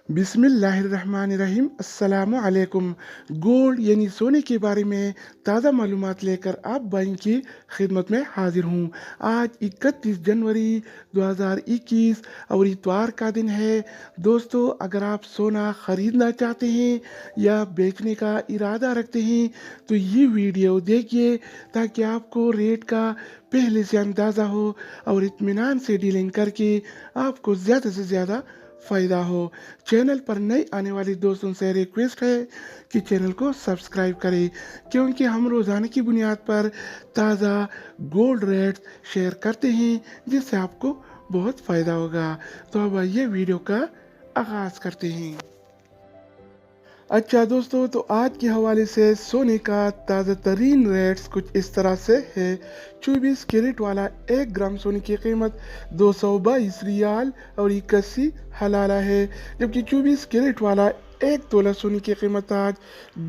बिस्मिल्लाहिर्रहमानिर्रहीम अस्सलामु अलैकुम। गोल्ड यानी सोने के बारे में ताज़ा मालूमात लेकर आप भाई की खिदमत में हाजिर हूँ। आज 31 जनवरी 2021 और इतवार का दिन है। दोस्तों, अगर आप सोना ख़रीदना चाहते हैं या बेचने का इरादा रखते हैं तो ये वीडियो देखिए ताकि आपको रेट का पहले से अंदाज़ा हो और इत्मीनान से डीलिंग करके आपको ज़्यादा से ज़्यादा फ़ायदा हो। चैनल पर नए आने वाले दोस्तों से रिक्वेस्ट है कि चैनल को सब्सक्राइब करें, क्योंकि हम रोज़ाना की बुनियाद पर ताज़ा गोल्ड रेट्स शेयर करते हैं जिससे आपको बहुत फ़ायदा होगा। तो अब आइए वीडियो का आगाज़ करते हैं। अच्छा दोस्तों, तो आज के हवाले से सोने का ताज़ा तरीन रेट्स कुछ इस तरह से है। 24 कैरेट वाला 1 ग्राम सोने की कीमत 222 रियाल और 81 हलाला है, जबकि 24 कैरेट वाला 1 तोला सोने की कीमत आज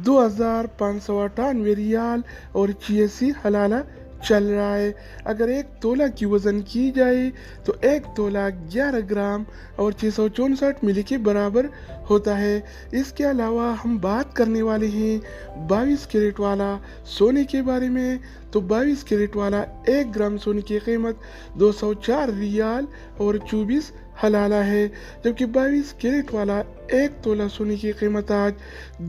2598 रियाल और 86 हलाला चल रहा है। अगर 1 तोला की वज़न की जाए तो 1 तोला 11 ग्राम और 664 मिली के बराबर होता है। इसके अलावा हम बात करने वाले हैं 22 कैरेट वाला सोने के बारे में। तो 22 कैरेट वाला 1 ग्राम सोने की कीमत 204 रियाल और 24 हलाला है, जबकि 22 कैरेट वाला 1 तोला सोने की कीमत आज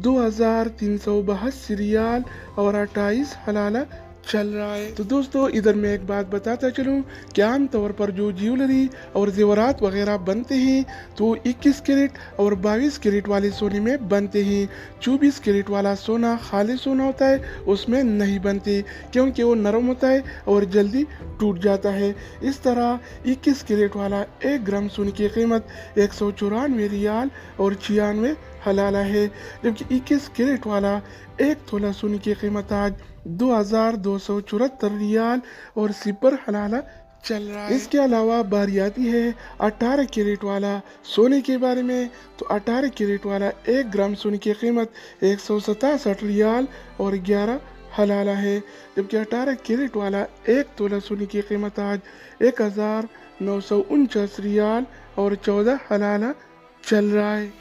2382 रियाल और 28 हलाला चल रहा है। तो दोस्तों, इधर मैं एक बात बताता चलूँ कि आम तौर पर जो ज्वेलरी और जेवरात वगैरह बनते हैं तो 21 कैरेट और 22 कैरेट वाले सोने में बनते हैं। 24 कैरेट वाला सोना खालिस सोना होता है, उसमें नहीं बनते क्योंकि वो नरम होता है और जल्दी टूट जाता है। इस तरह 21 कैरेट वाला 1 ग्राम सोने की कीमत 194 रियाल और 96 हलाला है, जबकि 21 कैरेट वाला 1 तोला सोने की कीमत आज 2274 रियाल और 0 हलाला चल रहा है। इसके अलावा बारी आती है 18 कैरेट वाला सोने के बारे में। तो 18 कैरेट वाला 1 ग्राम सोने की कीमत 167 रियाल और 11 हलाला है, जबकि 18 कैरेट वाला 1 तोला सोने की कीमत आज 1949 रियाल और 14 हलाला चल रहा है।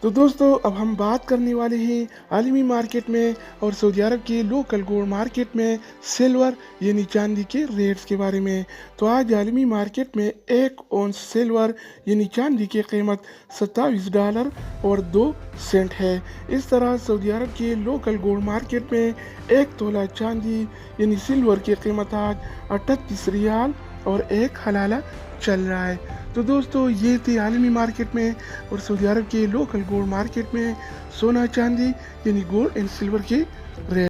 तो दोस्तों, अब हम बात करने वाले हैं आलमी मार्केट में और सऊदी अरब के लोकल गोल्ड मार्केट में सिल्वर यानी चांदी के रेट्स के बारे में। तो आज आलमी मार्केट में 1 औंस सिल्वर यानी चांदी की कीमत $27 और 2 सेंट है। इस तरह सऊदी अरब के लोकल गोल्ड मार्केट में 1 तोला चांदी यानी सिल्वर की कीमत आज 38 रियाल और 1 हलाला चल रहा है। तो दोस्तों, ये थी आलमी मार्केट में और सऊदी अरब के लोकल गोल्ड मार्केट में सोना चांदी यानी गोल्ड एंड सिल्वर के रेट।